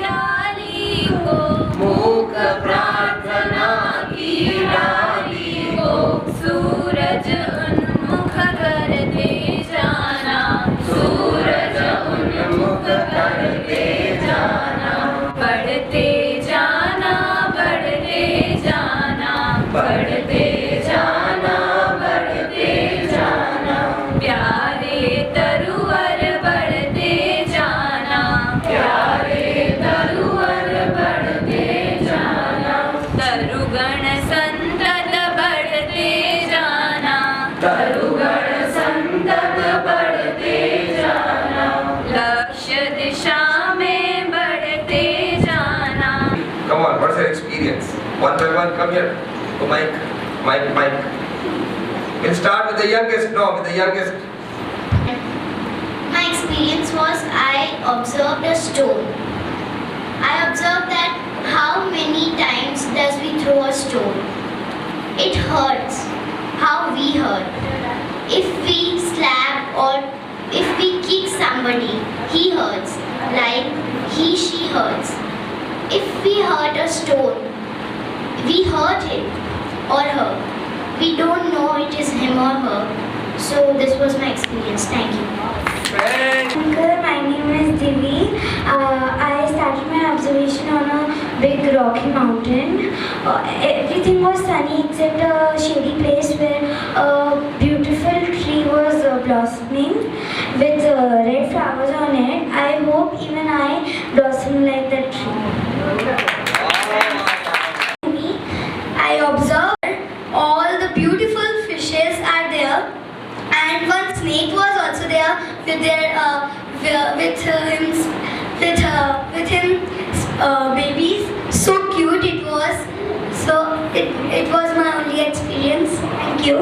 डाली को, मूक प्रार्थना की डाली को, सूरज उन्मुख करते जाना, सूरज उन्मुख करते जाना, बढ़ते जाना, बढ़ते जाना, बढ़ते जाना, बढ़ते जाना, प्यारे तरुवर बढ़ते जाना, प्यारे तरुवर बढ़ते जाना, तरुगण संतत बढ़ते जाना, तरुगण संतत बढ़ते जाना, लक्ष्य दिशा में बढ़ते जाना. Come on, what's your experience? One by one, come here. Oh, Mike. We'll start with the youngest. No, with the youngest. My experience was I observed a stone. I observed that how many times does we throw a stone? It hurts. How we hurt. If we slap or if we kick somebody, he hurts. Like he, she hurts. If we hurt a stone, we hurt him or her. We don't know it is him or her. So this was my experience. Thank you. Uncle, my name is Divi. I started my observation on a big rocky mountain. Everything was sunny except a shady place where a beautiful tree was blossoming with red flowers on it. I hope even I blossom like that tree. I observed all the beautiful fishes are there, and one snake was also there with babies. So cute it was. So it was my only experience. Thank you.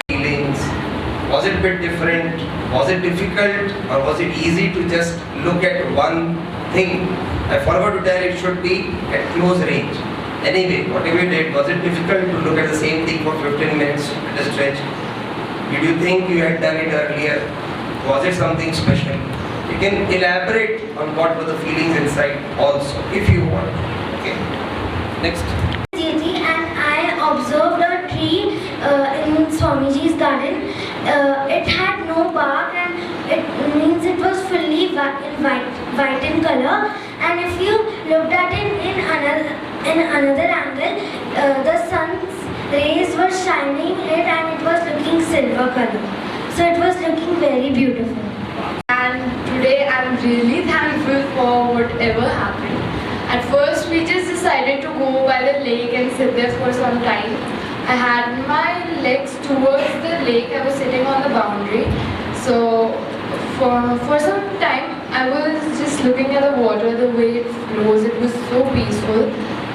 Feelings. Was it a bit different? Was it difficult? Or was it easy to just look at one thing? I forgot to tell it should be at close range. Anyway, whatever you did, was it difficult to look at the same thing for 15 minutes at a stretch? Did you think you had done it earlier? Was it something special? You can elaborate on what were the feelings inside also, if you want. Okay. Next. And I observed a tree in Swamiji's garden. It had no bark, and it means it was fully white in color. And if you looked at it in another angle, the sun's rays were shining it, and it was looking silver color. So it was looking very beautiful. And today I'm really thankful for whatever happened. At first we just decided to go by the lake and sit there for some time. I had my legs towards the lake. I was sitting on the boundary. So for some time I was just looking at the water, the way it flows. It was so peaceful.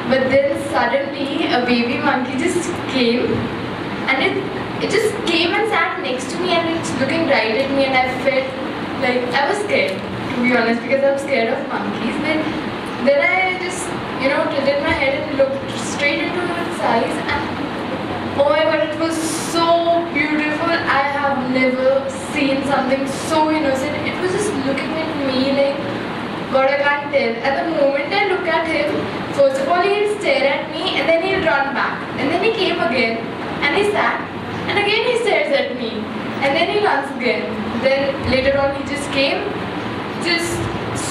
But then suddenly a baby monkey just came, and it just came and sat next to me, and it's looking right at me, and I felt like I was scared, to be honest, because I'm scared of monkeys. But then I just, tilted my head and looked straight into its eyes, and oh my god, it was so beautiful. I have never seen something so innocent. It was just looking at me like, God, I can't tell. At the moment I look at him, first of all he'll stare at me, and then he'll run back. And then he came again, and he sat, and again he stares at me, and then he runs again. Then later on he just came, just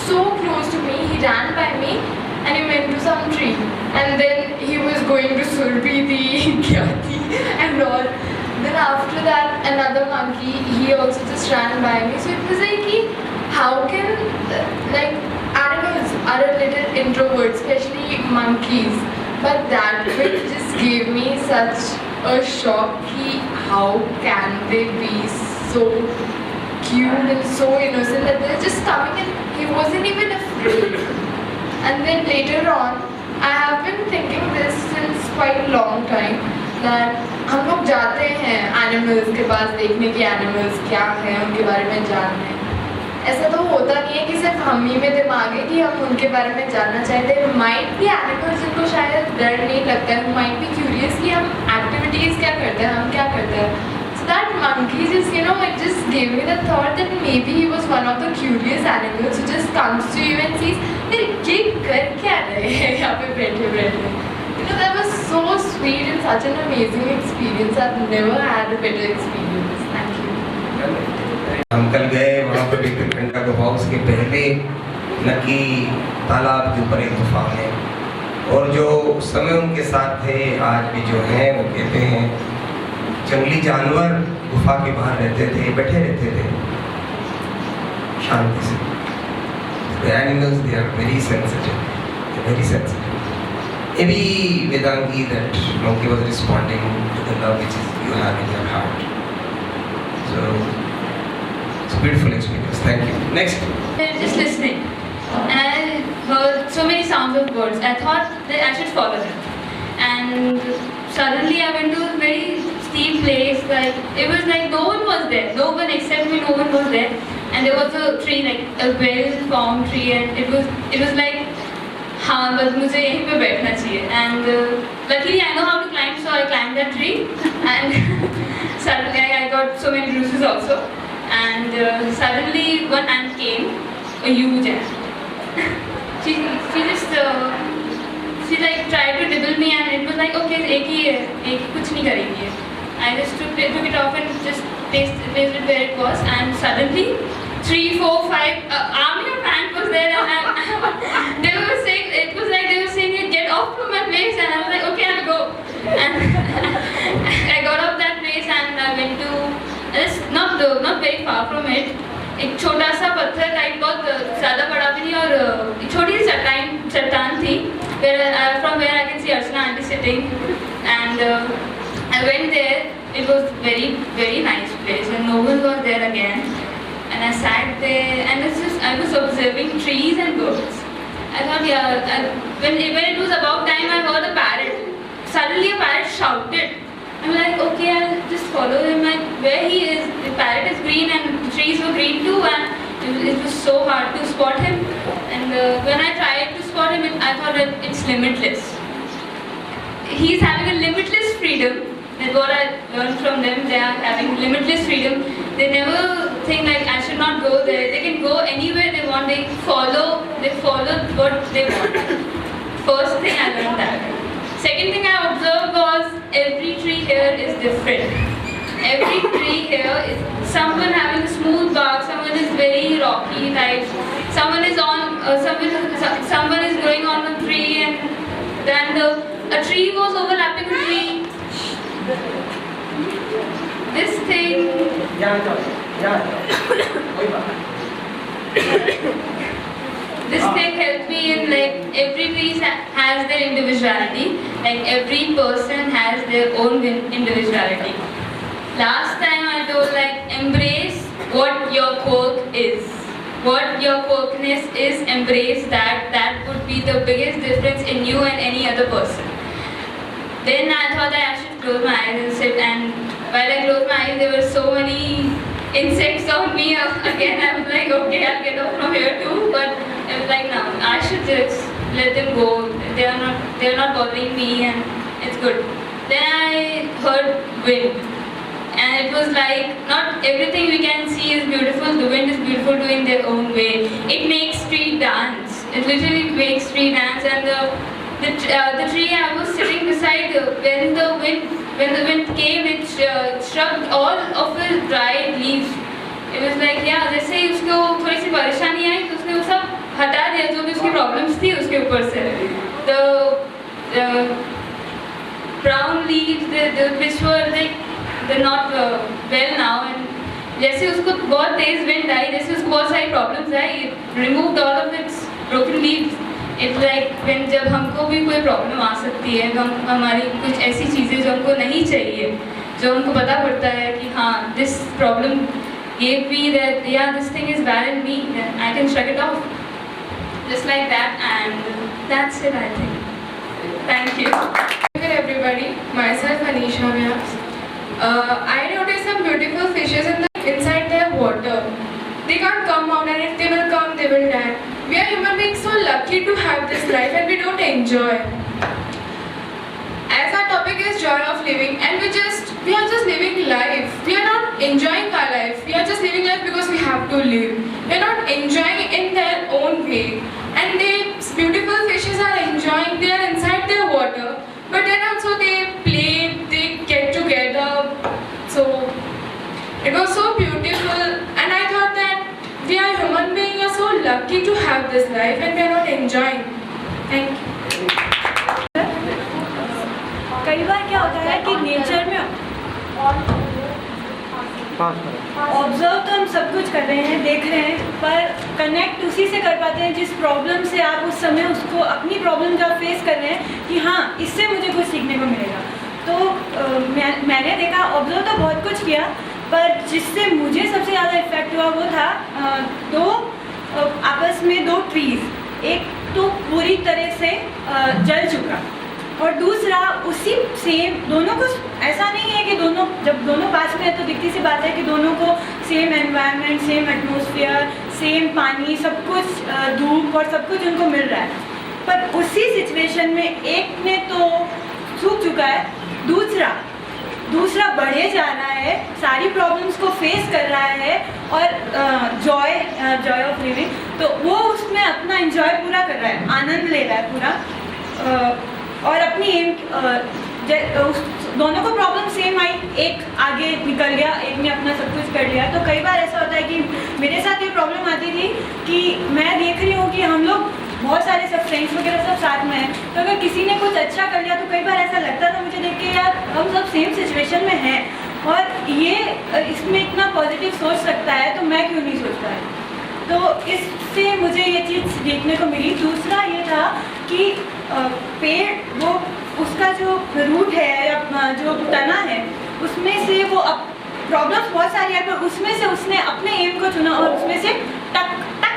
so close to me, he ran by me, and he went to some tree. And then he was going to Surbi the Kyati and all. Then after that, another monkey, he also just ran by me. So it was like, how can, animals are a little introverts, especially monkeys. But that bit just gave me such a shock. How can they be so cute and so innocent that they're just coming and he wasn't even afraid. And then later on, I have been thinking this since quite a long time, that हम लोग जाते हैं animals के पास देखने की animals क्या हैं उनके बारे में जानने. ऐसा तो होता नहीं है कि सिर्फ हम ही में दिमाग है कि हम उनके बारे में जानना चाहते हैं. माइट भी एनिमल्स जिनको शायद डर नहीं लगता है, माइट भी क्यूरियस कि हम एक्टिविटीज़ क्या करते हैं, हम क्या करते हैं. So that monkey just, it just gave me the thought that maybe he was one of the curious animals who just comes to you and says, "Hey, ये कर क्या रहे हैं यहाँ पे बैठे बैठे?" That was so sweet and such an amazing experience. I've never had a better experience. Thank you. हम कल गए वहाँ पर विक्टोरिया गुफा, उसके पहले नकी तालाब के ऊपर एक गुफा है, और जो उस समय उनके साथ थे आज भी जो हैं वो कहते हैं जंगली जानवर गुफा के बाहर रहते थे, बैठे रहते थे शांति से. The animals, they are very sensitive. They're very sensitive. Maybe Vedangi, that monkey was responding to the love which you have in your heart. So it's a beautiful experience. Thank you. Next. Just listening, and I heard so many sounds of birds. I thought that I should follow them, and suddenly I went to a very steep place. Like it was like no one was there, no one except me, no one was there, and there was a tree, like a well-formed tree, and it was like, हाँ बस मुझे यहीं पे बैठना चाहिए. And luckily I know how to climb, so I climbed that tree, and suddenly I got so many bruises also. And suddenly one ant came, a huge ant. she just she like tried to nibble me, and it was like okay, एक ही कुछ नहीं करेगी. I just took it off and just placed it where it was, and suddenly 3, 4, 5 army of ants was there, and they were saying, it was like they were saying, get off from my place, and I was like okay, I'll go. And I got off that place and I went to, it's not very far from it, एक छोटा सा पत्थर type, बहुत ज़्यादा बड़ा भी नहीं, और छोटी सी चट्टान थी, from where I can see Archana aunty sitting, and I went there. It was very, very nice place, and no one was there again. And I sat there, and I was observing trees and birds. I thought, when it was about time, I heard a parrot. Suddenly a parrot shouted. I'm like, okay, I'll just follow him. And where he is, the parrot is green and the trees were green too, and it was so hard to spot him. And when I tried to spot him, I thought that it's limitless. He's having a limitless freedom. That's what I learned from them. They are having limitless freedom. They never think like I should not go there. They can go anywhere they want. They follow what they want. First thing I learned that. Second thing I observed was every tree here is different. Every tree here is someone having a smooth bark, someone is very rocky type, someone is someone is growing on a tree, and then a tree was overlapping a tree. This thing. This thing helped me in like every tree has their individuality. Like every person has their own individuality. Last time I told like embrace what your quirk is. What your quirkiness is, embrace that. That would be the biggest difference in you and any other person. Then I thought that I should close my eyes and sit, and while I closed my eyes there were so many insects on me. Again I was like okay, I'll get off from here too, but I was like no, I should just let them go. They are not bothering me, and it's good. Then I heard wind, and it was like not everything we can see is beautiful. The wind is beautiful doing their own way. It makes tree dance. It literally makes tree dance, and the tree I was sitting beside, when the wind came, it struck all of the dried leaves. It was like जैसे ही उसको थोड़ी सी परेशानी आई तो उसने वो सब हटा दिया जो भी उसकी प्रॉब्लम्स थी उसके ऊपर से. The brown leaves, which were like they're not well now, and जैसे उसको बहुत तेज wind आई, जैसे उसको बहुत सारी problems I, it removed all of its broken leaves. It's like when जब हमको भी कोई प्रॉब्लम आ सकती है, हमारी कुछ ऐसी चीज़ें जो हमको नहीं चाहिए, जो हमको पता पड़ता है कि हाँ this problem gave me that this thing is bad in me, then I can shrug it off. Just like that, and that's it I think. Thank you. Hello everybody, myself Anisha Vyas. I noticed some beautiful fishes inside their water. They can't come out, and if they will come, they will die. We are human beings so lucky to have this life, and we don't enjoy. As our topic is joy of living, and we are just living life. We are not enjoying our life. We are just living life because we have to live. We are not enjoying in their own way. And these beautiful fishes are enjoying. They are inside their water, but then also they play. They get together. So it was so beautiful, and I thought that we are human beings are so lucky to have this life, and we are not enjoying. Thank you. कई बार क्या होता है कि nature में observe तो हम सब कुछ कर रहे हैं, देख रहे हैं, पर कनेक्ट उसी से कर पाते हैं जिस प्रॉब्लम से आप उस समय उसको अपनी प्रॉब्लम का फेस कर रहे हैं कि हाँ इससे मुझे कुछ सीखने को मिलेगा। तो मैंने देखा, ऑब्जर्व तो बहुत कुछ किया, पर जिससे मुझे सबसे ज़्यादा इफेक्ट हुआ वो था आपस में दो ट्रीज़, एक तो पूरी तरह से जल चुका और दूसरा उसी सेम, दोनों को ऐसा नहीं है कि दोनों जब दोनों पास में है तो दिखती सी बात है कि दोनों को same environment, same atmosphere, same पानी, सब कुछ धूप और सब कुछ उनको मिल रहा है, पर उसी सिचुएशन में एक ने तो सूख चुका है, दूसरा बढ़े जा रहा है, सारी प्रॉब्लम्स को फेस कर रहा है और जॉय ऑफ लिविंग, तो वो उसमें अपना एंजॉय पूरा कर रहा है, आनंद ले रहा है पूरा और अपनी एम दोनों को प्रॉब्लम सेम आई, एक आगे निकल गया, एक ने अपना सब कुछ कर लिया। तो कई बार ऐसा होता है कि मेरे साथ ये प्रॉब्लम आती थी कि मैं देख रही हूँ कि हम लोग बहुत सारे सब फ्रेंड्स वगैरह सब साथ में हैं, तो अगर किसी ने कुछ अच्छा कर लिया तो कई बार ऐसा लगता था मुझे देख के यार हम सब सेम सिचुएशन में हैं और ये इसमें इतना पॉजिटिव सोच सकता है तो मैं क्यों नहीं सोचता है। तो इससे मुझे ये चीज़ देखने को मिली। दूसरा ये था कि पेड़ वो उसका जो रूट है या जो तना है उसमें से वो प्रॉब्लम्स बहुत सारी है, पर उसमें से उसने अपने एम को चुना और उसमें से टक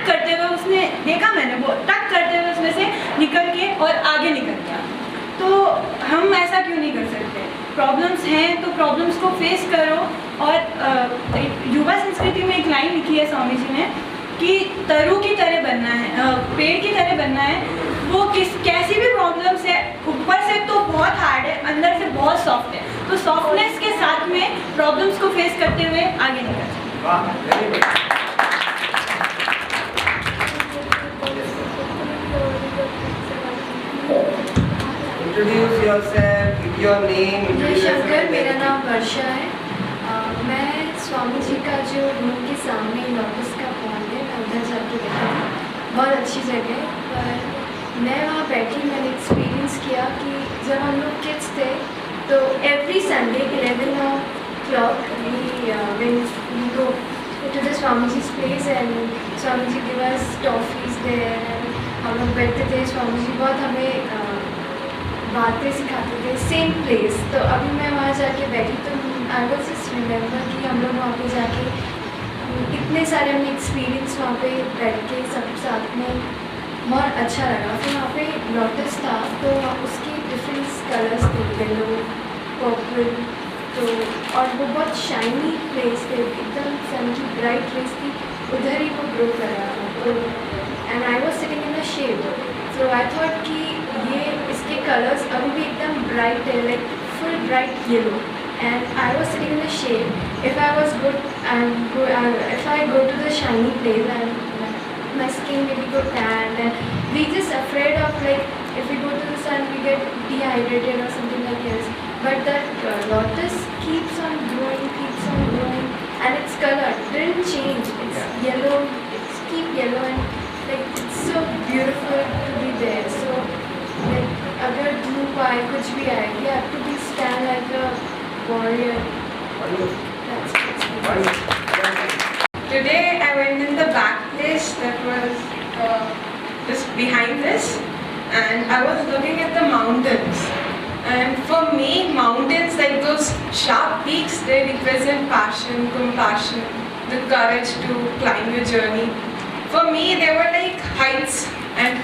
करते हुए उसने देखा, मैंने वो टक करते हुए उसमें से निकल के और आगे निकल गया। तो हम ऐसा क्यों नहीं कर सकते? प्रॉब्लम्स हैं तो प्रॉब्लम्स को फेस करो। और युवा संस्कृति में एक लाइन लिखी है स्वामी जी ने कि तरु की तरह बनना है, पेड़ की तरह बनना है। वो कैसी भी प्रॉब्लम्स है, ऊपर से तो बहुत हार्ड है, अंदर से बहुत सॉफ्ट है, तो सॉफ्टनेस के साथ में प्रॉब्लम्स को फेस करते हुए आगे निकल जाए। Introduce yourself, give your name. जय शंकर, मेरा नाम वर्षा है। मैं स्वामी जी का जो रूम के सामने लोटस का पॉन्ड है, मैं उधर जाके देखा, बहुत अच्छी जगह है। पर मैं वहाँ बैठी, मैंने एक्सपीरियंस किया कि जब हम लोग किड्स थे तो every Sunday 11 o'clock we go to the Swami ji's place and Swami ji give us toffees there and हम लोग बैठते थे। स्वामी जी बहुत हमें बातें सिखाते थे, सेम प्लेस। तो अभी मैं वहाँ जाके बैठी तो आई वॉज जस्ट रिमेम्बर कि हम लोग वहाँ पे जाके इतने सारे हमने एक्सपीरियंस वहाँ पे बैठ के सब साथ में, बहुत अच्छा लगा। फिर वहाँ पे लोटस था तो उसके डिफरेंट कलर्स थे, येलो, पर्पल, तो और वो बहुत शाइनी प्लेस थे, एकदम सन की ब्राइट रेस थी, उधर ही वो ग्रो कर रहा था। तो and I was sitting in the shade, so I thought कि ये इसके कलर्स अभी भी एकदम ब्राइट है, like full bright yellow, and I was sitting in the shade. If I was good if I go to the shiny place and my skin maybe go tan and we just afraid of like if we go to the sun we get dehydrated or something like this. But that lotus keeps on growing and its color didn't change. It's yellow, it's keep yellow and like it's so beautiful to be there. So like अगर धूप आए कुछ भी आए, you have to be stand like a warrior. That's it. Today I went in the back place that was just behind this, and I was looking at the mountains. And for me, mountains like those sharp peaks, they represent passion, compassion, the courage to climb your journey. For me, they were like heights, and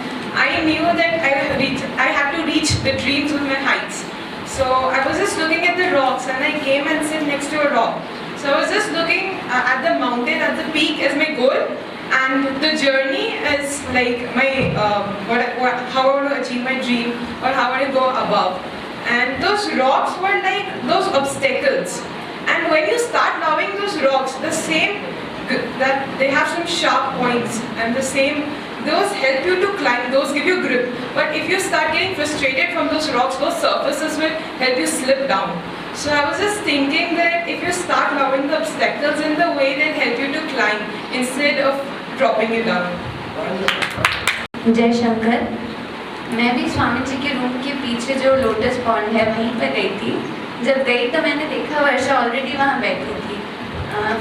I knew that I had to reach the dreams with my heights. So I was just looking at the rocks, and I came and sat next to a rock. So I was just looking at the mountain, at the peak as my goal, and the journey is like my how I want to achieve my dream or how I want to go above. and those rocks were like those obstacles. And when you start loving those rocks, the same that they have some sharp points, and the same those help you to climb, those give you grip. But if you start getting frustrated from those rocks, those surfaces will help you slip down. So I was just thinking that if you start loving the obstacles in the way, they'll help you to climb instead of dropping it down. जय शंकर। मैं भी स्वामी जी के room के पीछे जो lotus pond है वहीं पर गई थी। जब गई तो मैंने देखा वर्षा ऑलरेडी वहाँ बैठी थी।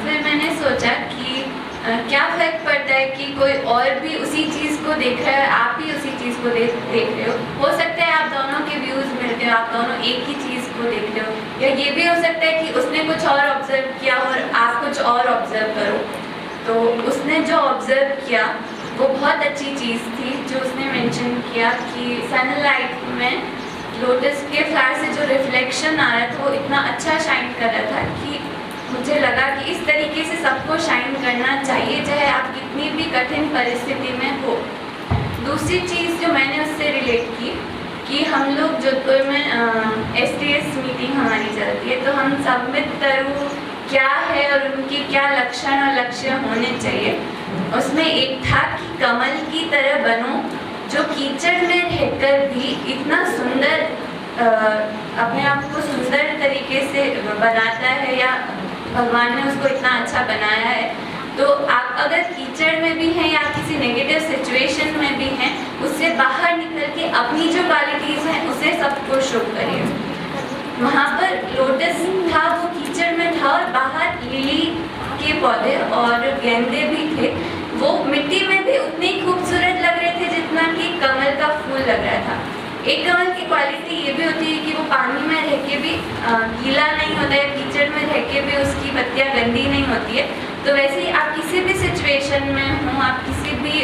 फिर मैंने सोचा कि क्या फ़र्क पड़ता है कि कोई और भी उसी चीज़ को देख रहा है, आप भी उसी चीज़ को देख रहे हो सकता है आप दोनों के व्यूज़ मिलते हो, आप दोनों एक ही चीज़ को देख रहे हो, या ये भी हो सकता है कि उसने कुछ और ऑब्जर्व किया और आप कुछ और ऑब्जर्व करो। तो उसने जो ऑब्जर्व किया वो बहुत अच्छी चीज़ थी, जो उसने मेंशन किया कि सनलाइट में लोटस के फ्लावर से जो रिफ्लेक्शन आ रहा था वो इतना अच्छा शाइन कर रहा था कि मुझे लगा कि इस तरीके से सबको शाइन करना चाहिए, चाहे आप कितनी भी कठिन परिस्थिति में हो। दूसरी चीज़ जो मैंने उससे रिलेट की कि हम लोग जोधपुर में STS मीटिंग हमारी चलती है, तो हम संबित तरु क्या है और उनके क्या लक्षण और लक्ष्य होने चाहिए, उसमें एक था कि कमल की तरह बनो जो कीचड़ में रहकर भी इतना सुंदर अपने आप को सुंदर तरीके से बनाता है, या भगवान ने उसको इतना अच्छा बनाया है। तो आप अगर कीचड़ में भी हैं या किसी नेगेटिव सिचुएशन में भी हैं, उससे बाहर निकल के अपनी जो क्वालिटीज़ हैं उसे सबको शो करिए। वहाँ पर लोटस था, वो कीचड़ में था, और बाहर लिली के पौधे और गेंदे भी थे। वो मिट्टी में भी उतने ही खूबसूरत लग रहे थे जितना कि कमल का फूल लग रहा था। एक कमल की क्वालिटी ये भी होती है कि वो पानी में रह के भी गीला नहीं होता है, कीचड़ में रह के भी उसकी पत्तियाँ गंदी नहीं होती है। तो वैसे ही आप किसी भी सिचुएशन में हों, आप किसी भी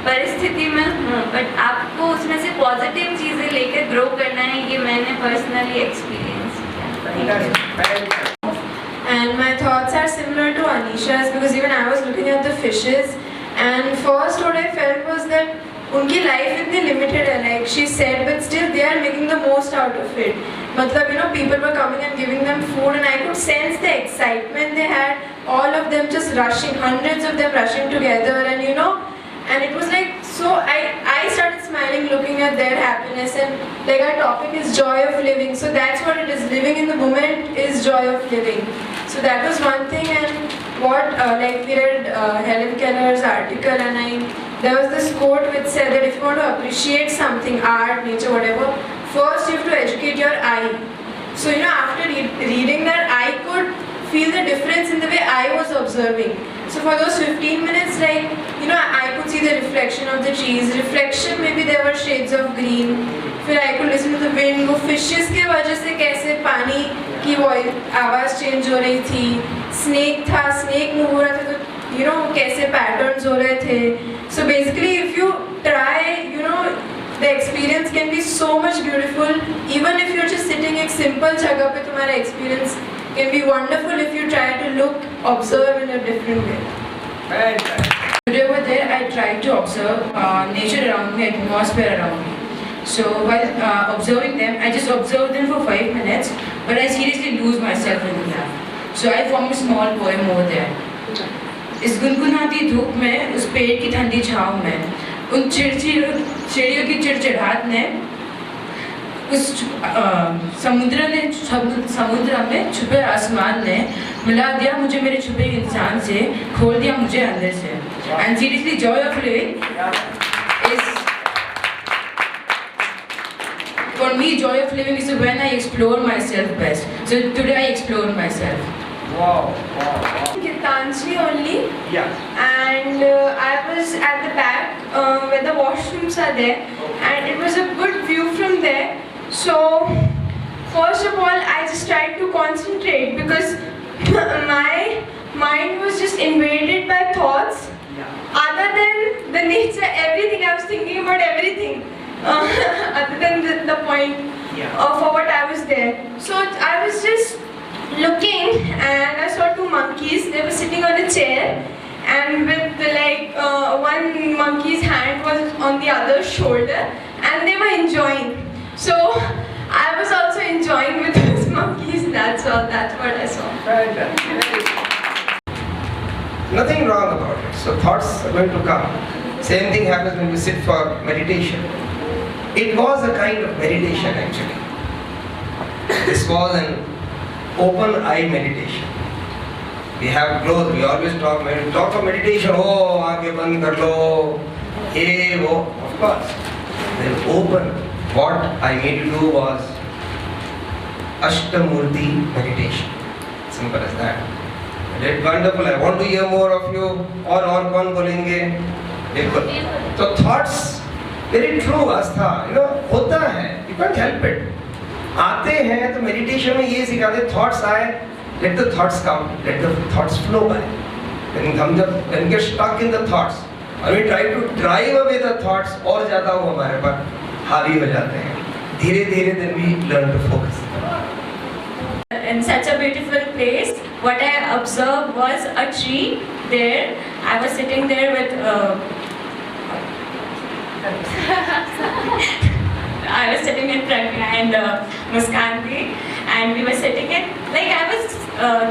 परिस्थिति में हों, बट आपको उसमें से पॉजिटिव चीज़ें लेकर ग्रो करना है, ये मैंने पर्सनली एक्सपीरियंस किया। And my thoughts are similar to Anisha's, because even I was looking at the fishes, and first what I felt was that उनकी लाइफ इतनी लिमिटेड है, like she said, but still they are making the most out of it. मतलब you know, people were coming and giving them food, and I could sense the excitement they had. All of them just rushing, hundreds of them rushing together, and you know, and it was like so. I started smiling, looking at their happiness, and like our topic is joy of living. So that's what it is. Living in the moment is joy of living. So that was one thing, and what like we read Helen Keller's article, and there was this quote which said that if you want to appreciate something, art, nature, whatever, first you have to educate your eye. So you know, after reading that, I could feel the difference in the way I was observing. So for those 15 minutes, like you know, I could see the reflection of the trees. Reflection, maybe there were shades of green. फिर I could listen to the wind. वो fishes के वजह से कैसे पानी की आवाज़ change हो रही थी. Snake था, snake move हो रहा था, तो you know कैसे patterns हो रहे थे. So basically, if you try, you know, the experience can be so much beautiful. Even if you're just sitting एक simple जगह पे, तुम्हारा experience can be wonderful if you try to look, observe in a different way. Today over there, I tried to observe nature around me, atmosphere around me. So while observing them, I just observed them for 5 minutes, but I seriously lose myself in that. So I formed a small poem over there. इस गुनगुनाती धूप में, उस पेड़ की ठंडी छाँव में, उन चिड़ियों की चिड़चिड़ाहट ने, उस समुद्र में छुपे आसमान ने मिला दिया मुझे मेरे छुपे इंसान से, खोल दिया मुझे अंदर से. And seriously, joy of living is, for me, joy of living is when I explore myself best. So today I explored myself. Wow. Gitanjali only. Yeah. And I was at the back where the washrooms are there, and it was a good view from there. So first of all, I just tried to concentrate because my mind was just invaded by thoughts. Other than the nature, everything, I was thinking about everything other than the point for what I was there. So I was just looking, and I saw 2 monkeys. They were sitting on a chair, and with one monkey's hand was on the other shoulder, and they were enjoying. So I was also enjoying with those monkeys. That's all. That's what I saw. Right, right. Nothing wrong about it. So thoughts are going to come. Same thing happens when we sit for meditation. It was a kind of meditation actually. This was an open eye meditation. We have closed, we always talk, when we talk of meditation, oh, aankhein band kar lo, ye, wo, of course. Then open. What I made you do was Ashtamurti meditation. Simple as that. It's wonderful. I want to hear more of you. और कौन बोलेंगे? बिल्कुल. So thoughts, very true Astha. You know, होता है. You can't help it. आते हैं तो meditation में ये सिखाते thoughts आए. Let the thoughts come. Let the thoughts flow by. When we get stuck in the thoughts, and we try to drive away the thoughts, और ज़्यादा वो हमारे पर हावी हो जाते हैं. धीरे-धीरे then we learn to focus. In such a beautiful place, what I observed was a tree there. I was sitting there with I was sitting with Pragya and Muskanti, and we were sitting in, like I was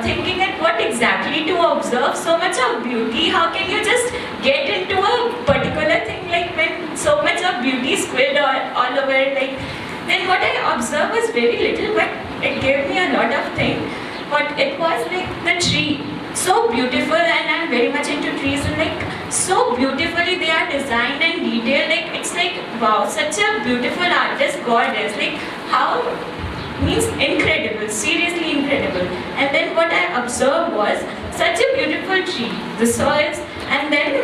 thinking that what exactly to observe, so much of beauty, how can you just get into a particular thing, like when so much of beauty spilled all over it, like, then what I observed was very little, but it gave me a lot of things. But it was like the tree, so beautiful, and I'm very much into trees, and like so beautifully they are designed and detailed, like it's like wow, such a beautiful artist God is, like how, means incredible, seriously incredible. And then what I observed was such a beautiful tree, the soils, and then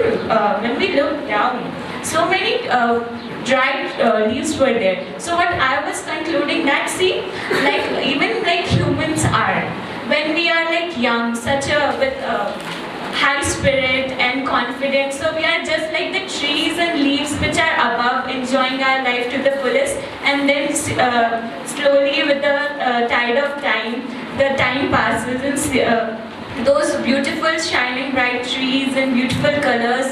when we looked down, so many dried leaves were there. So what I was concluding that, see, like even like humans are, when we are like young, such a with high spirit and confidence, so we are just like the trees and leaves which are above, enjoying our life to the fullest, and then slowly with the tide of time, the time passes and those beautiful shining bright trees and beautiful colors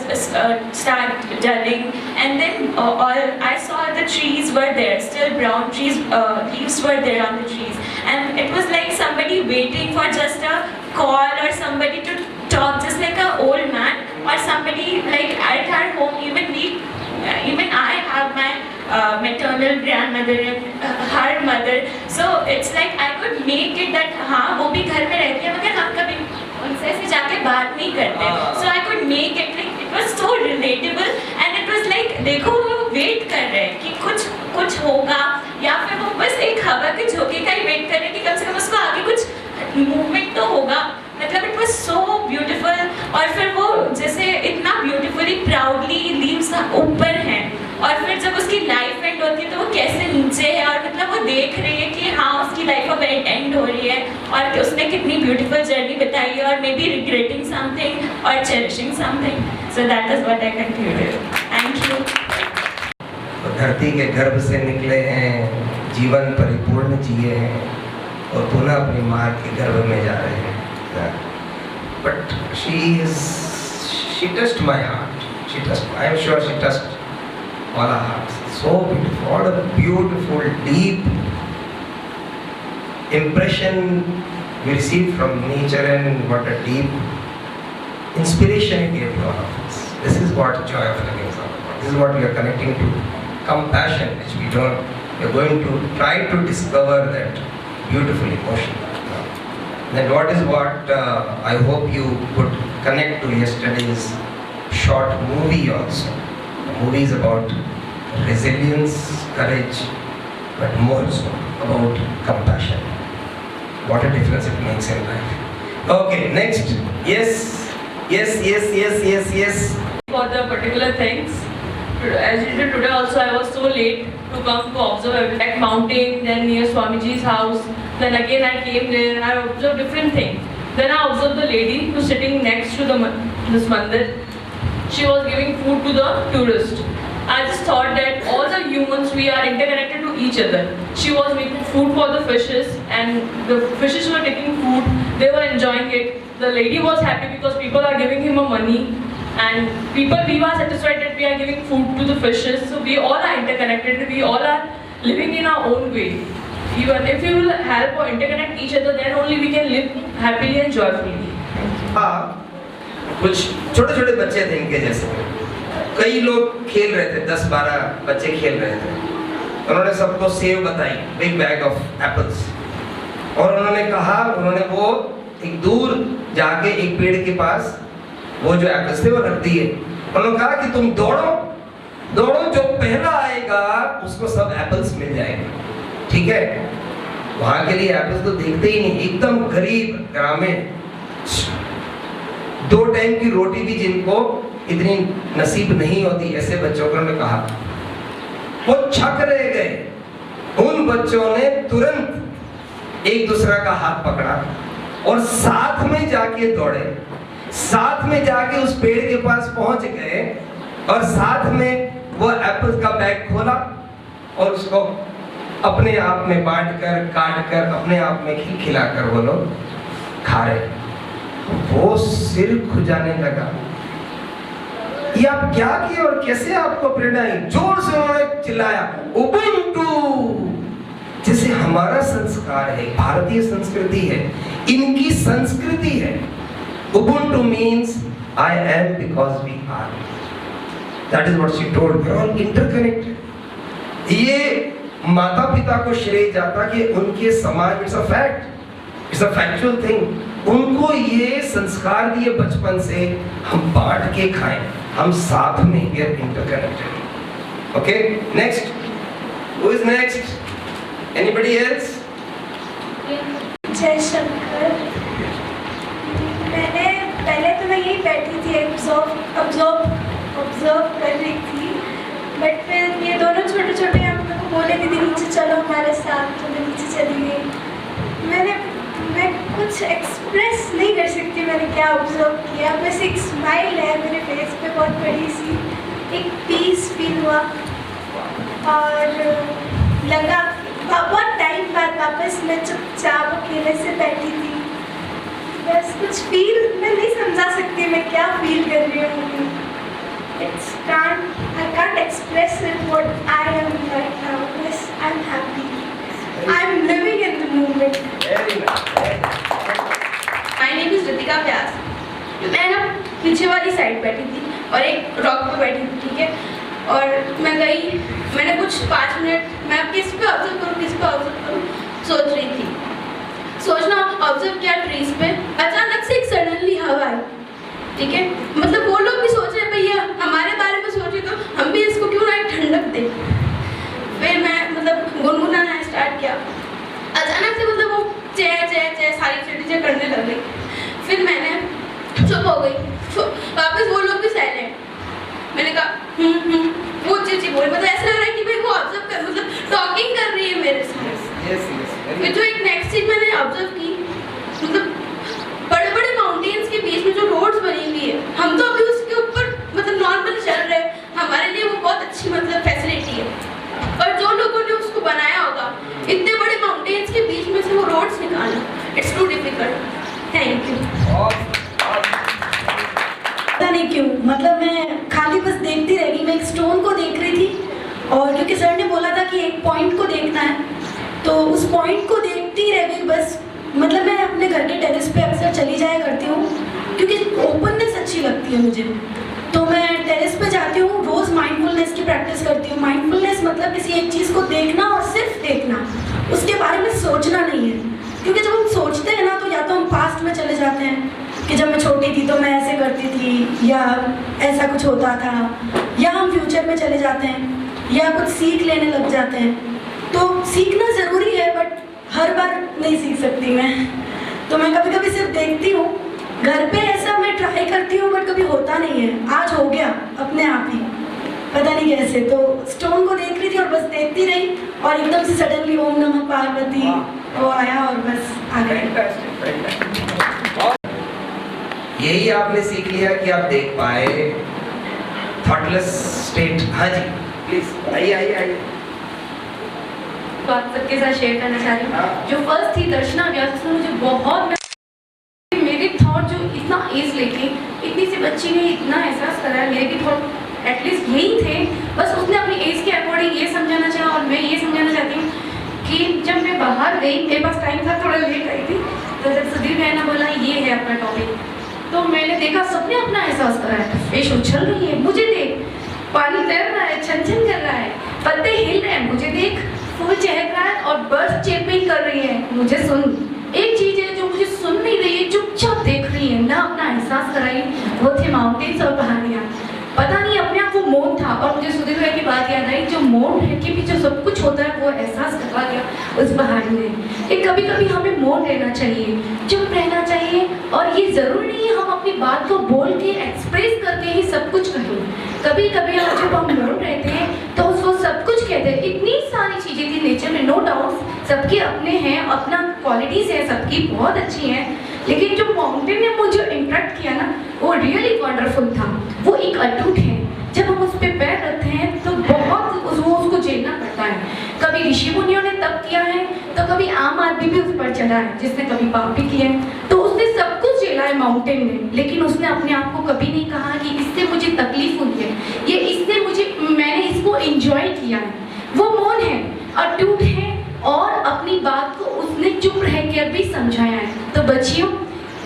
start dulling, and then all I saw the trees were there, still brown trees, leaves were there on the trees, and it was like somebody waiting for just a call or somebody to talk, just like an old man or somebody like at our home. Even I have my maternal grandmother and her mother, so it's like I could make it that हाँ वो भी घर में रहती है मगर हम कभी उनसे ऐसे जाके बात नहीं करते. So I could make it like it was so relatable, and it was like देखो वो वेट कर रहे हैं कि कुछ होगा, या फिर वो बस एक हवा के झोंके का ही वेट कर रहे हैं कि कम से कम उसको आगे कुछ मूवमेंट तो होगा. मतलब इट वॉज सो ब्यूटिफुल, और फिर वो जैसे इतना ब्यूटिफुली प्राउडली लीव्स ऊपर हैं, और फिर जब उसकी लाइफ एंड होती है तो वो कैसे नीचे है, और मतलब वो देख रही है कि हाँ उसकी लाइफ अब एंड हो रही है, और उसने कितनी ब्यूटिफुल जर्नी बताई है, और मे बी रिग्रेटिंग समथिंग और cherishing something. So that is what I concluded. Thank you. धरती के गर्भ से निकले हैं, जीवन परिपूर्ण जिए हैं, और पुनः अपनी माँ के गर्भ में जा रहे हैं. But she touched my heart. I am sure she touched all our hearts. So beautiful. What a beautiful, deep impression we received from nature, and what a deep inspiration it gave to all of us. This is what joy of living is all about. This is what we are connecting to. Compassion, which we are going to try to discover that beautiful emotion. Then what I hope you could connect to yesterday's short movie also. The movie is about resilience, courage, but more so about compassion. What a difference it makes in life. Okay, next. Yes. For the particular things, as usual today also I was so late to come to observe at mountain, then near Swamiji's house. Then again I came there, I observed different things. Then I observed the lady who was sitting next to this mandir. She was giving food to the tourists. I just thought that all the humans, we are interconnected to each other. She was making food for the fishes, and the fishes were taking food, they were enjoying it. The lady was happy because people are giving him money, and we are satisfied that we are giving food to the fishes. So we all are interconnected, we all are living in our own way. Even if we will help or interconnect each other, then only we can live happily and joyfully. हाँ, कुछ छोटे छोटे बच्चे थे इनके जैसे, कई लोग खेल रहे थे, 10-12 बच्चे खेल रहे थे। उन्होंने सबको सेव बताई, बिग बैग ऑफ एप्पल्स, और उन्होंने कहा, उन्होंने वो एक दूर जाके एक पेड़ के पास वो जो एप्पल्स थे वो रख दिए। उन्होंने कहा कि तुम दौड़ो, जो पहला आएगा उसको सब एप्पल्स मिल जाएंगे, ठीक है। वहां के लिए एप्पल्स तो देखते ही नहीं, एकदम गरीब ग्रामीण, 2 टाइम की रोटी भी जिनको इतनी नसीब नहीं होती, ऐसे बच्चों को उन्होंने कहा। वो छक रह गए। उन बच्चों ने तुरंत एक दूसरा का हाथ पकड़ा और साथ में जाके दौड़े, साथ में जाके उस पेड़ के पास पहुंच गए और साथ में वो एप्पल का बैग खोला और उसको अपने आप में बांट कर, काट कर, अपने आप में खिलाकर वो लोग खा रहे। वो सिर खुजाने लगा, ये आप क्या किए और कैसे आपको प्रेरणा आई? जोर से उन्होंने चिल्लाया, उबुंटू। जैसे हमारा संस्कार है, भारतीय संस्कृति है, इनकी संस्कृति है। Ubuntu means I am because we are. That is what she told. We are all interconnected. ये माता पिता को श्रेय जाता कि उनके समाज, it's a fact, it's a factual thing, उनको ये संस्कार दिए बचपन से, हम बांट के खाएं, हम साथ में, we are interconnected. Okay, next, who is next? Anybody else? Jai Shankar. मैंने पहले तो मैं यही बैठी थी, ऑब्जर्व कर रही थी, बट फिर ये दोनों छोटे छोटे हम लोग को बोले दीदी नीचे चलो हमारे साथ, तो मैं नीचे चली गई। मैं कुछ एक्सप्रेस नहीं कर सकती मैंने क्या ऑब्जर्व किया, बस एक स्माइल है मेरे फेस पे बहुत बड़ी सी, एक पीस फील हुआ और लगा। बहुत टाइम बाद वापस मैं चुपचाप अकेले से बैठी थी, बस कुछ फील मैं नहीं समझा सकती मैं क्या फील कर रही हूँ। I can't express it what I am right now. Yes, I'm happy. I'm living in the moment. My name is Ritika व्यास। मैं ना पीछे वाली साइड बैठी थी और एक रॉक पे बैठी थी, ठीक है। और मैं गई, मैंने कुछ 5 मिनट मैं किस पे ऑब्जर्व करूँ सोच रही थी। सोचना ऑब्जर्व किया ट्रीज पे, अचानक से एक सडनली हवा आई, ठीक है। मतलब वो लोग भी सोच रहे भैया हमारे बारे में सोचे तो हम भी इसको क्यों ना एक ठंडक दें। फिर मैं मतलब गुनगुनाना स्टार्ट किया, अचानक से मतलब वो चे सारी चीजें करने लग गई। फिर मैंने चुप हो गई, वापस वो लोग भी साइलेंट। मैंने कहा वो चीज़ बोली, मतलब ऐसा लग रहा है कि भाई वो ऑब्जर्व कर, मतलब टॉकिंग कर रही है मेरे साथ। फिर जो एक नेक्स्ट चीज मैंने ऑब्जर्व की, मतलब बड़े बड़े माउंटेन्स के बीच में जो रोड्स बनी हुई है, हम तो अभी उसके ऊपर मतलब नॉर्मली चल रहे हैं, हमारे लिए वो बहुत अच्छी मतलब फैसिलिटी है। पर जो लोगों ने उसको बनाया होगा, इतने बड़े माउंटेन्स के बीच में से वो रोड्स निकालना, it's too difficult. Thank you. पता नहीं क्यों, मतलब मैं खाली बस देखती रह गई। मैं एक स्टोन को देख रही थी और क्योंकि सर ने बोला था कि एक पॉइंट को देखना है, तो उस पॉइंट को देखती रह गई बस। मतलब मैं अपने घर के टेरेस पे अक्सर चली जाया करती हूँ क्योंकि ओपननेस अच्छी लगती है मुझे, तो मैं टेरेस पे जाती हूँ, रोज़ माइंडफुलनेस की प्रैक्टिस करती हूँ। माइंडफुलनेस मतलब किसी एक चीज़ को देखना और सिर्फ देखना, उसके बारे में सोचना नहीं है। क्योंकि जब हम सोचते हैं ना, तो या तो हम पास्ट में चले जाते हैं कि जब मैं छोटी थी तो मैं ऐसे करती थी या ऐसा कुछ होता था, या हम फ्यूचर में चले जाते हैं या कुछ सीख लेने लग जाते हैं। तो सीखना ज़रूरी है, बट हर बार नहीं सीख सकती मैं, तो मैं कभी कभी सिर्फ देखती हूँ। घर पे ऐसा मैं ट्राई करती हूँ बट कभी होता नहीं है। आज हो गया अपने आप ही, पता नहीं कैसे। तो स्टोन को देख रही थी और बस देखती रही और एकदम से सडनली ओम नमः पार्वती वो आया और बस आ गया। यही आपने सीख लिया कि आप देख पाए थॉटलेस स्टेट। हाँ जी प्लीज आइए। बात सबके साथ शेयर करना चाह रही हूँ। जो फर्स्ट थी दर्शना व्यास, उसने मुझे बहुत, मेरे थॉट जो इतना एज लेके इतनी सी बच्ची ने इतना एहसास करा, मेरे भी थॉट एटलीस्ट यही थे। बस उसने अपनी एज के अकॉर्डिंग ये समझाना चाहा और मैं ये समझाना चाहती गई, मेरे पास टाइम था, थोड़ा लेट आई थी। तो जब सुधीर भैया ने बोला ये है अपना टॉपिक, तो मैंने देखा सबने अपना एहसास करा है। फिश उछल रही है, मुझे देख, पानी तैर रहा है, छन छन कर रहा है, पत्ते हिल रहे हैं, मुझे देख, फूल चहक रहा है और बर्ड्स चेपिंग कर रही है, मुझे सुन। एक चीज है जो मुझे सुन नहीं रही है, चुपचाप देख रही है, ना अपना एहसास कराई, वो थे माउंटेन्स और पहाड़ियाँ। पता नहीं अपने आप वो मौन था। और मुझे सुधीर भाई की बात याद आई, जो मौन है कि भी जो सब कुछ होता है वो एहसास करवा दिया उस पहाड़ी ने कि कभी कभी हमें मौन रहना चाहिए, चुप रहना चाहिए। और ये जरूरी नहीं है हम अपनी बात को बोल के एक्सप्रेस करके ही सब कुछ कहें। कभी कभी हम जब हम मौन रहते हैं तो उसको सब कुछ कहते हैं। इतनी सारी चीजें थी नेचर में, नो डाउट सबके अपने हैं, अपना क्वालिटीज है, सबकी बहुत अच्छी हैं, लेकिन जो माउंटेन ने मुझे इंटरेक्ट किया ना, वो रियली वंडरफुल था। वो एक अटूट है, जब हम उस पर पैर रखते हैं तो बहुत उसको झेलना पड़ता है। कभी ऋषि मुनियों ने तप किया है, तो कभी आम आदमी भी उस पर चढ़ा है, जिसने कभी पाप भी किए हैं। तो उसने सब कुछ झेला है माउंटेन में, लेकिन उसने अपने आप को कभी नहीं कहा कि इससे मुझे तकलीफ हुई है, ये इससे मैंने इसको एंजॉय किया है। वो मौन है, अटूट है, और अपनी बात को उसने चुप रह कर भी समझाया है। तो बच्चियों,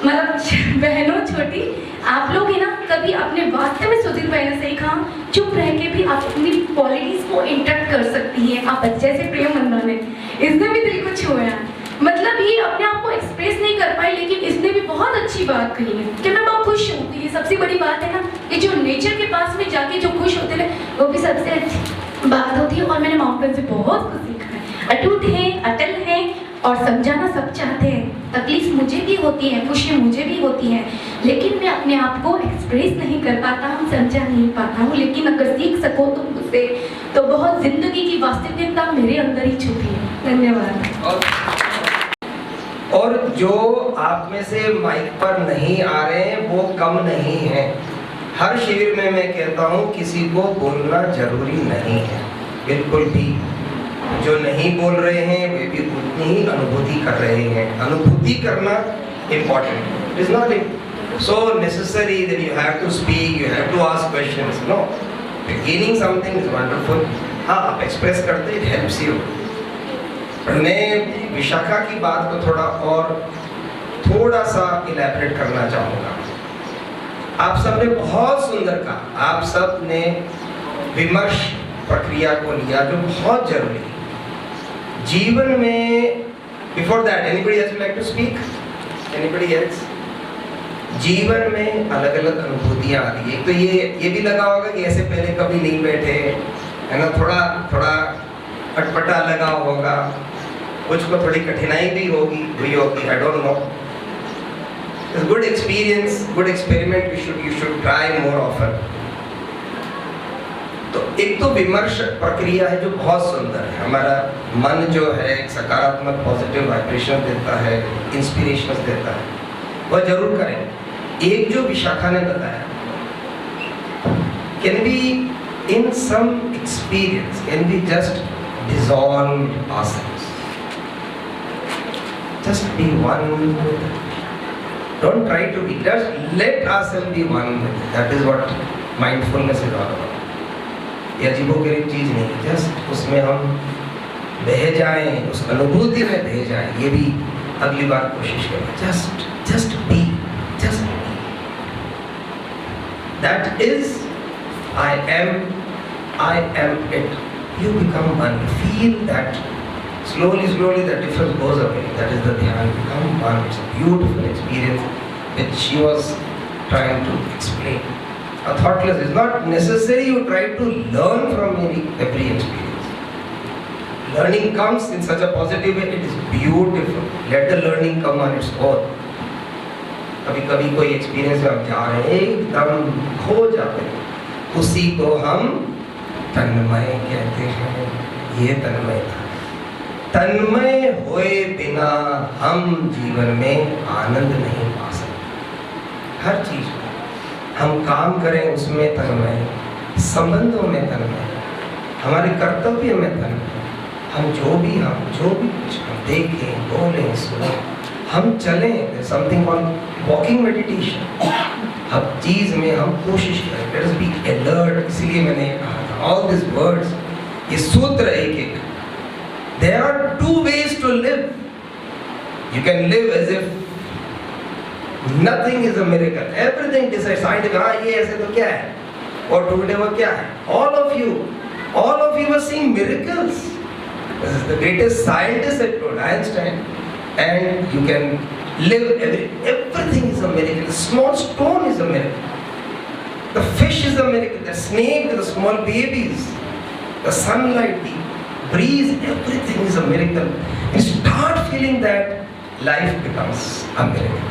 मतलब बहनों छोटी, आप लोग है ना, कभी अपने वास्तव में सुधीर भाई ने सही कहा, चुप रह के भी आप अपनी क्वालिटीज को इंटरेक्ट कर सकती हैं। आप बच्चे से प्रेम मंदा ने, इसने भी दिल को छुआ। मतलब ये अपने आप को एक्सप्रेस नहीं कर पाई, लेकिन इसने भी बहुत अच्छी बात कही है कि मैं बहुत खुश हूँ। ये सबसे बड़ी बात है ना, कि जो नेचर के पास में जाके जो खुश होते हैं वो भी सबसे अच्छी बात होती है। और मैंने माउंटेन से बहुत कुछ सीखा है। अटूट है, अटल है, और समझाना सब चाहते हैं। तकलीफ मुझे भी होती है, खुशी मुझे भी होती है, लेकिन मैं अपने आप को एक्सप्रेस नहीं कर पाता हूँ, समझा नहीं पाता हूँ। लेकिन अगर सीख सको तो मुझसे, तो बहुत जिंदगी की वास्तविकता मेरे अंदर ही छुपी है। धन्यवाद। और जो आप में से माइक पर नहीं आ रहे हैं वो कम नहीं है। हर शिविर में मैं कहता हूँ किसी को बोलना जरूरी नहीं है, बिल्कुल भी। जो नहीं बोल रहे हैं वे भी उतनी ही अनुभूति कर रहे हैं। अनुभूति करना important, is not so necessary that you have to speak, you have to ask questions. No, gaining something is wonderful. हाँ, आप एक्सप्रेस करते, it helps you. मैं विशाखा की बात को थोड़ा सा इलैबोरेट करना चाहूँगा। आप सब ने बहुत सुंदर कहा, आप सब ने विमर्श प्रक्रिया को लिया जो बहुत जरूरी है जीवन में। Before that anybody else like to speak? Anybody else? जीवन में अलग अलग अनुभूतियाँ आती है। तो ये भी लगा होगा कि ऐसे पहले कभी नहीं बैठे, है ना, थोड़ा अटपटा लगा होगा, कुछ को थोड़ी कठिनाई भी होगी, I don't know. It's good experience, good experiment. You should try more often. तो एक तो विमर्श प्रक्रिया है जो बहुत सुंदर है। हमारा मन जो है एक सकारात्मक पॉजिटिव वाइब्रेशन देता है, इंस्पिरेशन देता है, वह जरूर करें। एक जो विशाखा ने बताया, can be in some experience, can be just dissolve ourselves, just be one with it. Don't try to be, just let ourselves be one with it. That is what mindfulness is all about. ये अजीबोगरीब चीज नहीं, just उसमें हम बह जाएं, उस अनुभूति में बह जाएं। ये भी अगली बार कोशिश करें। just be, just be. That is, I am it. You become one. Feel that. Slowly the difference goes away. That is the dhyan. Become one. It's a beautiful experience which she was trying to explain. A thoughtless is not necessary you try to learn from every experience. Learning comes in such a positive way. It is beautiful. Let the learning come on its own. कभी कोई experience में हम जा रहे हैं, एकदम खो जाते हैं, उसी को हम तन्मय कहते हैं। ये तन्मय था। तन्मय होए बिना हम जीवन में आनंद नहीं पा सकते। हर चीज में हम काम करें उसमें तन्मय, संबंधों में तन्मय, हमारे कर्तव्य में तन्मय, हम जो भी कुछ हम देखें, बोलें, सुने, हम चलें, समथिंग कॉल्ड वॉकिंग मेडिटेशन। हर चीज में हम कोशिश करें, लेट अस बी अलर्ट। इसलिए मैंने कहा था ऑल दिस वर्ड्स, ये सूत्र एक, there are two ways to live. You can live as if nothing is a miracle. Everything decides. Scientific, हाँ ये ऐसे तो क्या है? और today वो क्या है? All of you are seeing miracles. This is the greatest scientist that told, Einstein. And you can live everything is a miracle. The small stone is a miracle. The fish is a miracle. The snake, the small babies, the sunlight, the breeze, everything is a miracle. You start feeling that life becomes a miracle.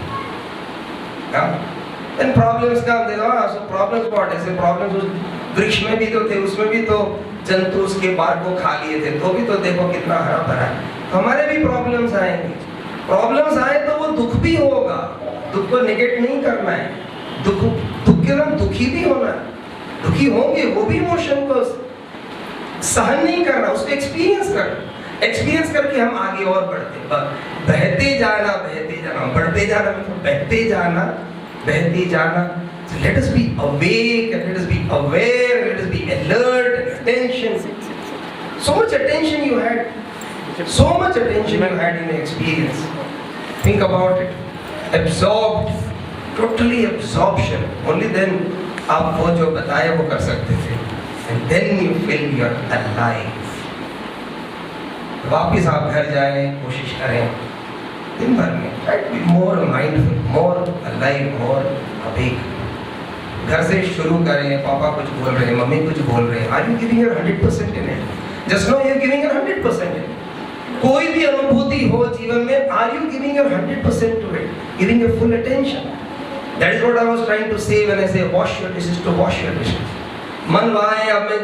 Then problems come. So problems what? ऐसे problems उस वृक्ष में भी तो थे, उसमें भी तो जंतु उसके बार को खा लिए थे, तो भी तो देखो कितना हरा भरा है. हमारे भी problems आएंगे. Problems आए तो वो दुख भी होगा. दुख को नेगेट नहीं करना है. दुख के नाम दुखी भी होना है. दुखी होंगे, वो भी इमोशन को सहन नहीं करना, उसको एक्सपीरियंस करना. एक्सपीरियंस करके हम आगे और बढ़ते, बहते जाना, बढ़ते जाना, बहते जाना. So let us be awake and let us be aware, let us be alert and attention. So much attention you had in your experience. Think about it. Absorbed, totally absorption. Only then आप वो जो बताए वो कर सकते थे. And then you feel you are alive. वापिस आप घर जाएं, कोशिश करें दिन भर में. Try to be more mindful, more alive, more awake. घर से शुरू करें. पापा कुछ बोल रहे हैं, मम्मी कुछ बोल रहे हैं. Are you giving your 100% in it? Just know you are giving your 100% in it. कोई भी अनुभूति हो जीवन में, are you giving your 100% to it? Giving your full attention. That is what I was trying to say when I say wash your dishes, to wash your dishes. मन वहाँ है, अब मैं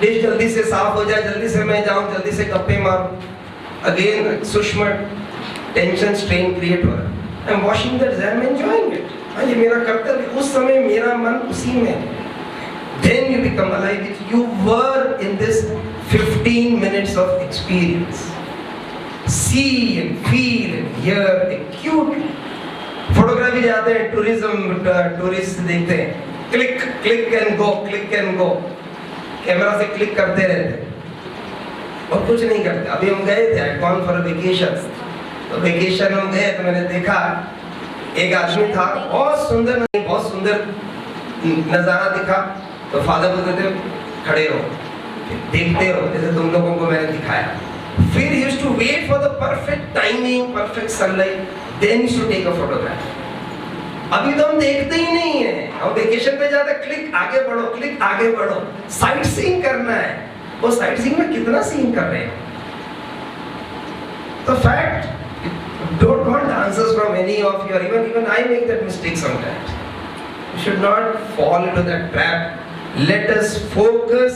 डिश जल्दी से साफ हो जाए, जल्दी से मैं जाऊँ, जल्दी से गप्पे मारूँ. Again, सूक्ष्म टेंशन स्ट्रेन क्रिएट हो रहा है. I am washing the dish, I am enjoying it. हाँ ये मेरा कर्तव्य. उस समय मेरा मन उसी में. Then you become alive. You were in this 15 minutes of experience. See and feel and hear acutely. Photography जाते हैं, टूरिस्ट देखते हैं, क्लिक एंड गो. कैमरा से क्लिक करते रहते हैं और कुछ नहीं करते. अभी हम गए थे, I gone for a vacation. तो वेकेशन हम गए तो मैंने देखा एक आदमी था, बहुत सुंदर नज़ारा दिखा. तो फादर बोलते थे खड़े रहो, देखते रहो, जैसे तुम लोगों को मैंने दिखाया. फिर he used to wait for the perfect timing, perfect sunlight, then he used to take a photograph. अभी तो हम देखते ही नहीं है. हम वेकेशन पे जाते, क्लिक आगे बढ़ो. साइट सीइंग करना है. वो साइट सीइंग में कितना सीइंग कर रहे हैं. तो fact, don't want answers from any of you, or even I make that mistake sometimes. You should not fall into that trap. Let us focus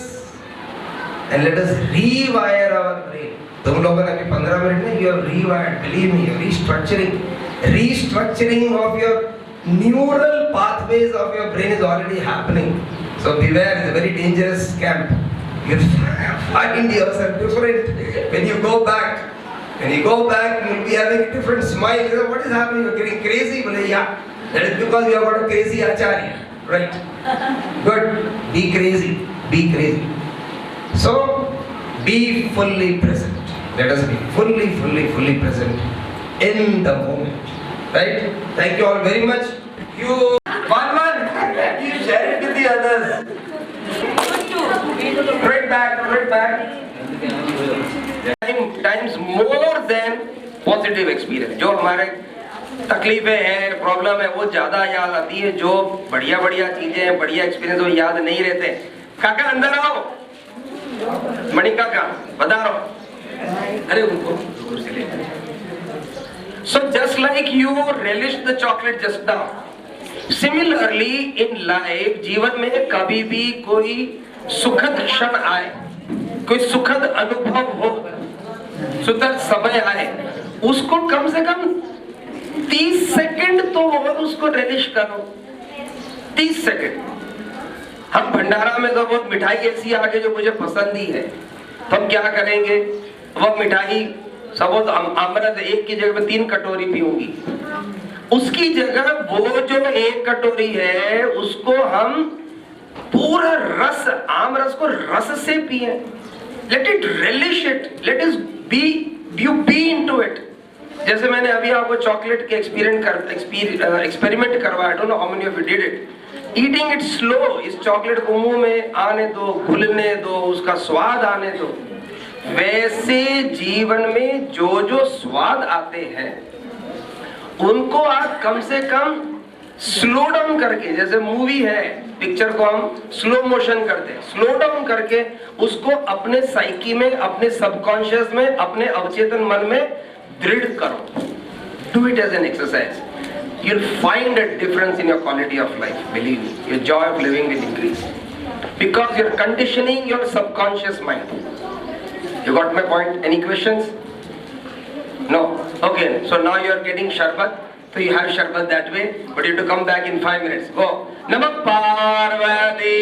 and let us rewire our brain. तुम लोगों ने अभी 15 minute में you have rewired, believe me, restructuring of your neural pathways of your brain is already happening. So beware, it's a very dangerous camp. You find yourself different when you go back. When you go back, you will be having a different smile. You know, what is happening? You are getting crazy. Well, yeah, that is because you have got a crazy acharya, right? Good. Be crazy. So, be fully present. Let us be fully present in the moment, right? Thank you all very much. You one, you share it with the others. Right back. Times more than positive experience. जो हमारे तकलीफें हैं, problem है, वो ज्यादा याद आती है. जो बढ़िया चीजें हैं, बढ़िया एक्सपीरियंस वो याद नहीं रहते. काका अंदर आओ. मणि काका पधारो. अरे उनको कुर्सी ले. So just like you relished the chocolate just now, similarly in life, जीवन में कभी भी कोई सुखद क्षण आए, कोई सुखद अनुभव हो, सुखद समय आए, उसको कम से कम 30 सेकंड तो और उसको रेलिश करो. 30 सेकंड. हम भंडारा में तो वो मिठाई ऐसी आ गई जो मुझे पसंद ही है, तो हम क्या करेंगे, वो मिठाई सब अमृत एक की जगह में 3 कटोरी पीऊंगी. उसकी जगह वो जो 1 कटोरी है उसको हम पूरा रस, आम रस को रस से पिए. Let it relish it. Let us be into it. जैसे मैंने अभी आपको चॉकलेट के एक्सपेरिमेंट करवाया, don't know how many of you did it. Eating it slow, इस चॉकलेट को मुंह में आने दो, घुलने दो, उसका स्वाद आने दो. वैसे जीवन में जो जो स्वाद आते हैं उनको आप कम से कम स्लो डाउन करके, जैसे मूवी है, पिक्चर को हम स्लो मोशन करते हैं, स्लो डाउन करके उसको अपने साइकी में, अपने सबकॉन्शियस में, अपने अवचेतन मन में दृढ़ करो. Do it as an exercise. You'll find a difference in your quality of life. Believe me, your joy of living will increase because you're conditioning your subconscious mind. You got my point? Any questions? No. Okay. So now you are getting sharbat. So you have sharbat that way, but you have to come back in 5 minutes. Go. Namah Parvati.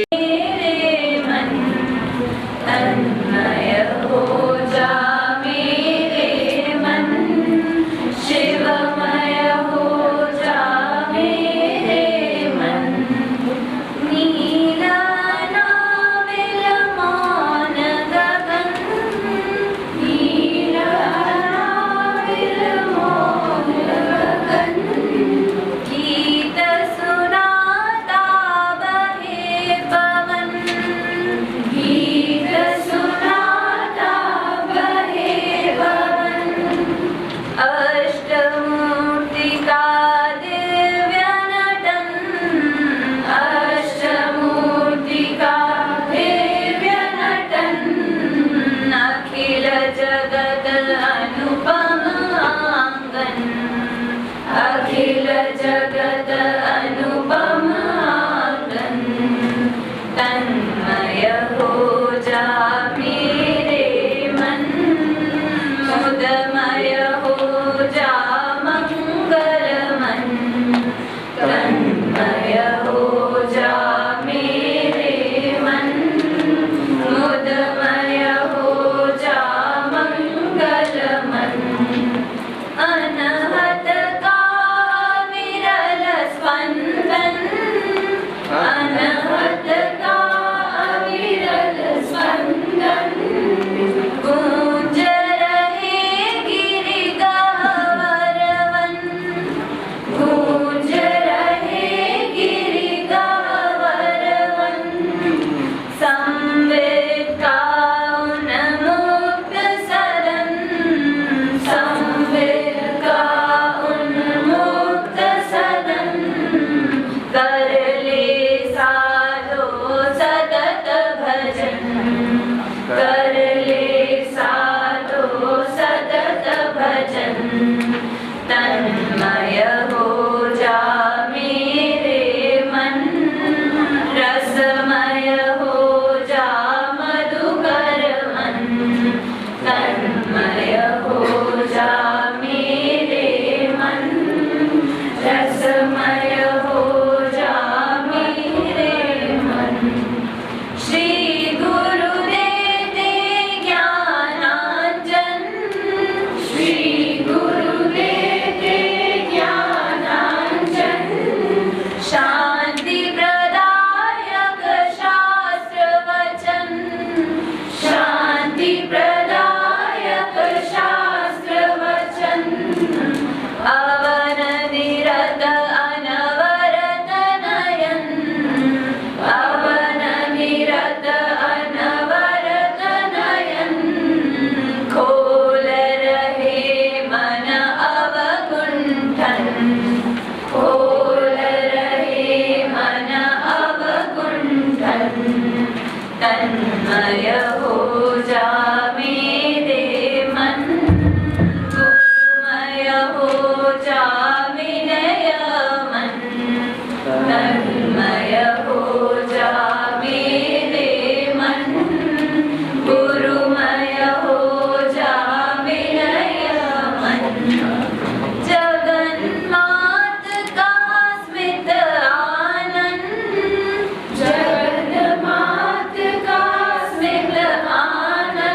जगन्मात का स्मित आनंद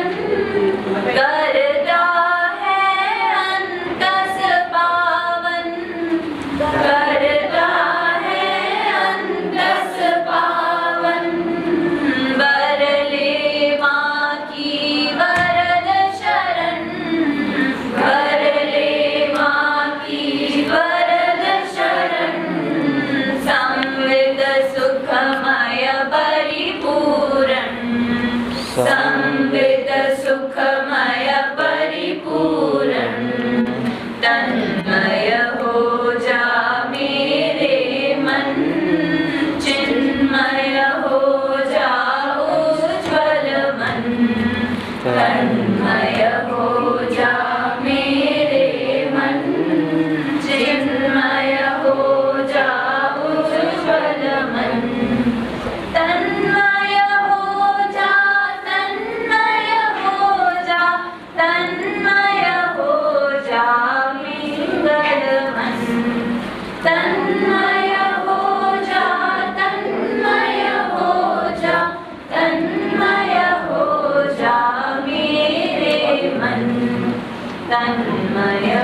संवित सुखमय परिपूरण तन्मय हो जा मेरे मन चिन्मय हो जा उज्ज्वल मन तन्मय हो जा मेरे मन चिन्मय हो जा उज्ज्वल मन तन्मय हो जा तन्मय हो जा तन्मय हो जा मंगल मन तन्मय हो जा तन्मय हो जा तन्मय हो जा मेरे मन तन्मय